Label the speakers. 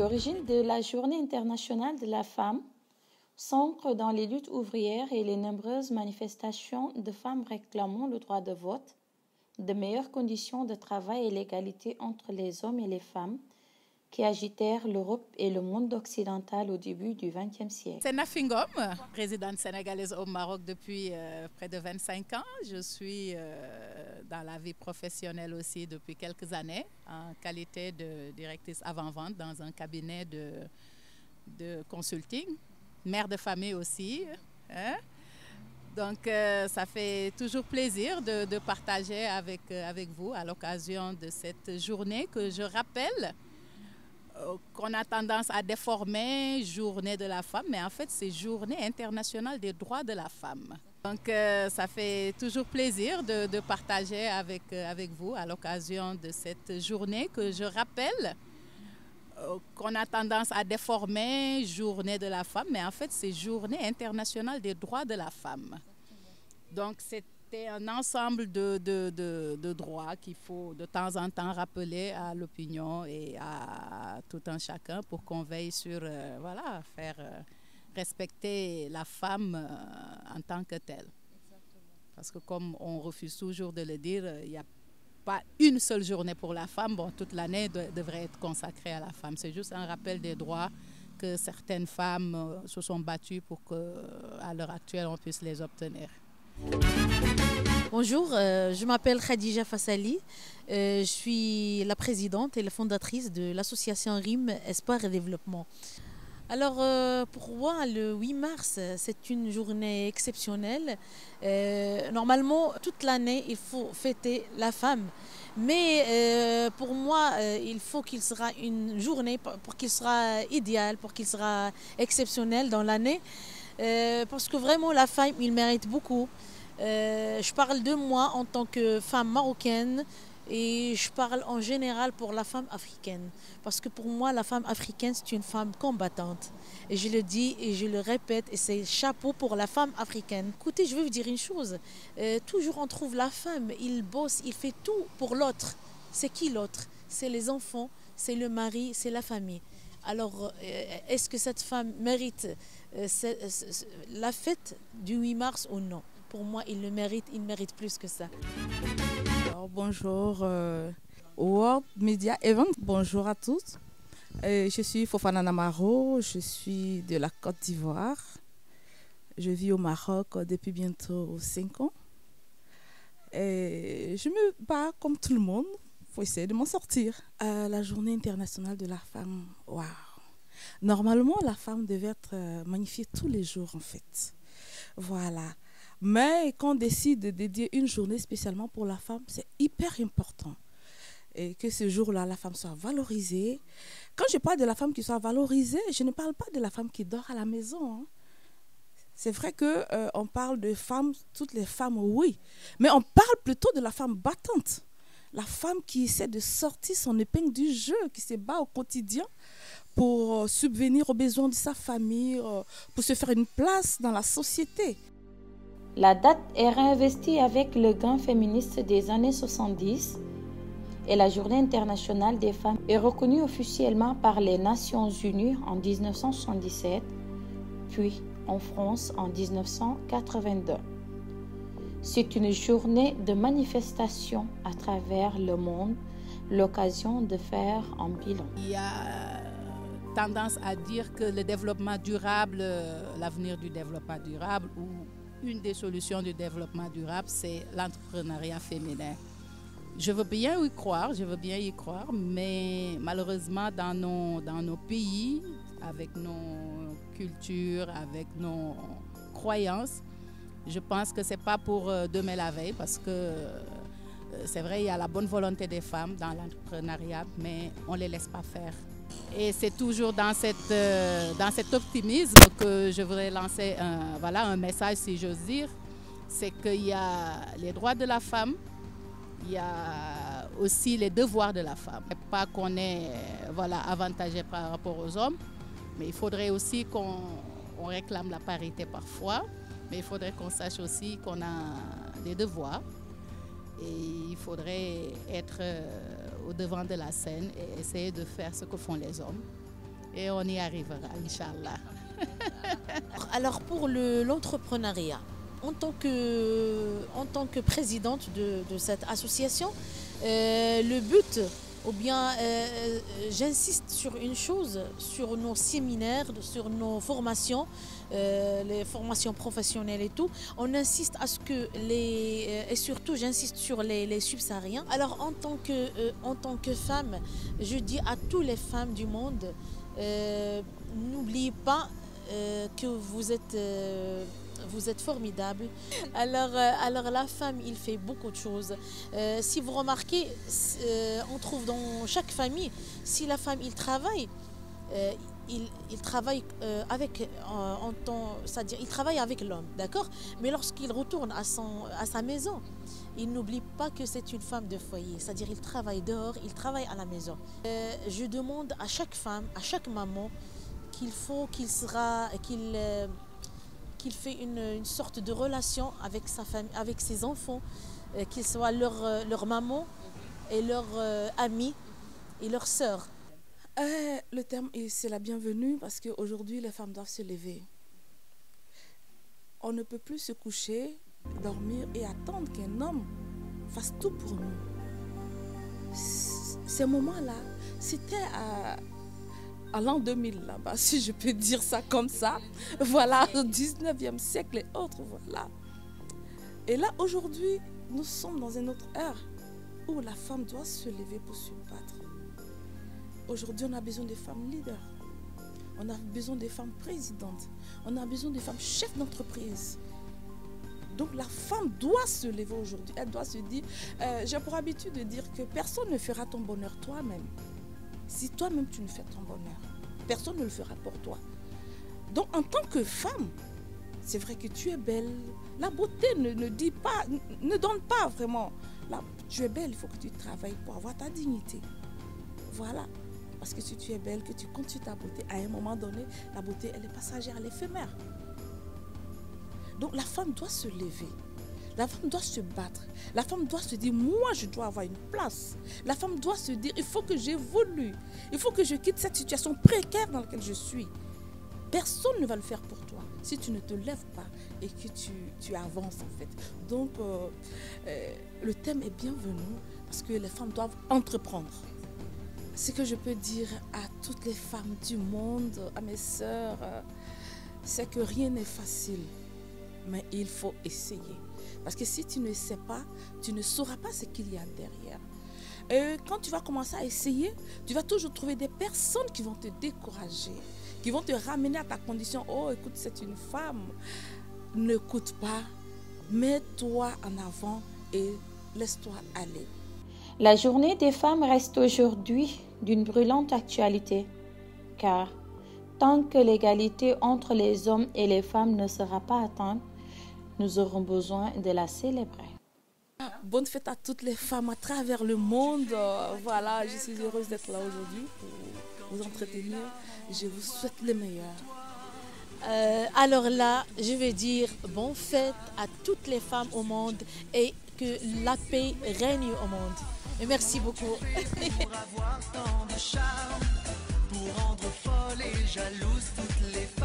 Speaker 1: L'origine de la Journée internationale de la femme s'ancre dans les luttes ouvrières et les nombreuses manifestations de femmes réclamant le droit de vote, de meilleures conditions de travail et l'égalité entre les hommes et les femmes qui agitèrent l'Europe et le monde occidental au début du XXe siècle.
Speaker 2: C'est Nafi Ngom, résidente sénégalaise au Maroc depuis près de 25 ans. Je suis dans la vie professionnelle aussi depuis quelques années en qualité de directrice avant-vente dans un cabinet de consulting, mère de famille aussi. Hein? Donc ça fait toujours plaisir de partager avec vous à l'occasion de cette journée que je rappelle qu'on a tendance à déformer journée de la femme, mais en fait c'est journée internationale des droits de la femme. Donc ça fait toujours plaisir de partager avec vous à l'occasion de cette journée que je rappelle qu'on a tendance à déformer journée de la femme, mais en fait c'est journée internationale des droits de la femme. Donc c'était un ensemble de droits qu'il faut de temps en temps rappeler à l'opinion et à tout un chacun pour qu'on veille sur, voilà, faire respecter la femme en tant que telle. Parce que comme on refuse toujours de le dire, il n'y a pas une seule journée pour la femme. Bon, toute l'année devrait être consacrée à la femme. C'est juste un rappel des droits que certaines femmes se sont battues pour qu'à l'heure actuelle, on puisse les obtenir.
Speaker 3: Bonjour, je m'appelle Khadija Fassali. Je suis la présidente et la fondatrice de l'association RIM Espoir et Développement. Alors pour moi, le 8 mars, c'est une journée exceptionnelle. Normalement, toute l'année, il faut fêter la femme. Mais pour moi, il faut qu'il sera une journée pour qu'il sera idéal, pour qu'il sera exceptionnel dans l'année. Parce que vraiment, la femme, il mérite beaucoup. Je parle de moi en tant que femme marocaine et je parle en général pour la femme africaine. Parce que pour moi, la femme africaine, c'est une femme combattante. Et je le dis et je le répète, et c'est chapeau pour la femme africaine. Écoutez, je vais vous dire une chose. Toujours on trouve la femme, il bosse, il fait tout pour l'autre. C'est qui l'autre? C'est les enfants, c'est le mari, c'est la famille. Alors, est-ce que cette femme mérite la fête du 8 mars ou non? Pour moi, il mérite plus que ça.
Speaker 4: Alors, bonjour World Media Event, bonjour à tous. Je suis Fofana Namaro, je suis de la Côte d'Ivoire. Je vis au Maroc depuis bientôt 5 ans. Et je me bats comme tout le monde pour essayer de m'en sortir. La journée internationale de la femme, waouh! Normalement, la femme devait être magnifiée tous les jours en fait. Voilà. Mais quand on décide de dédier une journée spécialement pour la femme, c'est hyper important. Et que ce jour-là, la femme soit valorisée. Quand je parle de la femme qui soit valorisée, je ne parle pas de la femme qui dort à la maison. Hein. C'est vrai qu'on parle de femmes, toutes les femmes, oui. Mais on parle plutôt de la femme battante. La femme qui essaie de sortir son épingle du jeu, qui se bat au quotidien pour subvenir aux besoins de sa famille, pour se faire une place dans la société.
Speaker 1: La date est réinvestie avec le gain féministe des années 70 et la Journée internationale des femmes est reconnue officiellement par les Nations Unies en 1977, puis en France en 1982. C'est une journée de manifestation à travers le monde, l'occasion de faire un bilan.
Speaker 2: Il y a tendance à dire que le développement durable, l'avenir du développement durable ou une des solutions du développement durable, c'est l'entrepreneuriat féminin. Je veux bien y croire, mais malheureusement dans nos pays, avec nos cultures, avec nos croyances, je pense que ce n'est pas pour demain la veille, parce que c'est vrai, il y a la bonne volonté des femmes dans l'entrepreneuriat, mais on ne les laisse pas faire. Et c'est toujours dans cet optimisme que je voudrais lancer un message, si j'ose dire. C'est qu'il y a les droits de la femme, il y a aussi les devoirs de la femme. Pas qu'on est avantagé par rapport aux hommes, mais il faudrait aussi qu'on réclame la parité parfois, mais il faudrait qu'on sache aussi qu'on a des devoirs. Et il faudrait être au devant de la scène et essayer de faire ce que font les hommes. et on y arrivera, Inch'Allah.
Speaker 3: Alors pour l'entrepreneuriat, en tant que présidente de cette association, le but, ou bien j'insiste sur une chose, sur nos séminaires, sur nos formations, les formations professionnelles et tout, on insiste à ce que et surtout j'insiste sur les subsahariens. Alors en tant que femme, je dis à toutes les femmes du monde, n'oubliez pas que vous êtes formidable. Alors la femme, il fait beaucoup de choses. Si vous remarquez, on trouve dans chaque famille, si la femme, il travaille, il travaille c'est-à-dire il travaille avec l'homme, d'accord? Mais lorsqu'il retourne à sa maison, il n'oublie pas que c'est une femme de foyer, c'est-à-dire il travaille dehors, il travaille à la maison. Je demande à chaque femme, à chaque maman, qu'il fait une sorte de relation avec sa famille, avec ses enfants, qu'ils soient leur maman et leur amie et leur sœur.
Speaker 4: Le terme, c'est la bienvenue parce qu'aujourd'hui, les femmes doivent se lever. On ne peut plus se coucher, dormir et attendre qu'un homme fasse tout pour nous. Ces moments-là, c'était à l'an 2000, là-bas, si je peux dire ça comme ça. Voilà, au 19e siècle et autres, voilà. Et là, aujourd'hui, nous sommes dans une autre ère où la femme doit se lever pour se battre. Aujourd'hui, on a besoin de femmes leaders. On a besoin de femmes présidentes. On a besoin de femmes chefs d'entreprise. Donc la femme doit se lever aujourd'hui. Elle doit se dire, j'ai pour habitude de dire que personne ne fera ton bonheur toi-même. Si toi-même tu ne fais ton bonheur, personne ne le fera pour toi. Donc en tant que femme, c'est vrai que tu es belle. La beauté ne dit pas, ne donne pas vraiment. Là, tu es belle, il faut que tu travailles pour avoir ta dignité. Voilà. Parce que si tu es belle, que tu continues ta beauté, à un moment donné, la beauté, elle est passagère, elle est éphémère. Donc la femme doit se lever. La femme doit se battre. La femme doit se dire, moi, je dois avoir une place. La femme doit se dire, il faut que j'évolue. Il faut que je quitte cette situation précaire dans laquelle je suis. Personne ne va le faire pour toi si tu ne te lèves pas et que tu avances en fait. Donc, le thème est bienvenu parce que les femmes doivent entreprendre. Ce que je peux dire à toutes les femmes du monde, à mes sœurs, c'est que rien n'est facile, mais il faut essayer. Parce que si tu ne sais pas, tu ne sauras pas ce qu'il y a derrière. Et quand tu vas commencer à essayer, tu vas toujours trouver des personnes qui vont te décourager, qui vont te ramener à ta condition. Oh, écoute, c'est une femme. Ne coûte pas, mets-toi en avant et laisse-toi aller.
Speaker 1: La journée des femmes reste aujourd'hui d'une brûlante actualité, car tant que l'égalité entre les hommes et les femmes ne sera pas atteinte, nous aurons besoin de la célébrer.
Speaker 4: Bonne fête à toutes les femmes à travers le monde. Voilà, je suis heureuse d'être là aujourd'hui pour vous entretenir. Je vous souhaite le meilleur.
Speaker 3: Alors là, je vais dire bonne fête à toutes les femmes au monde et que la paix règne au monde. Et merci beaucoup.
Speaker 5: Pour avoir tant de charme, pour rendre folle et jalouse toutes les femmes.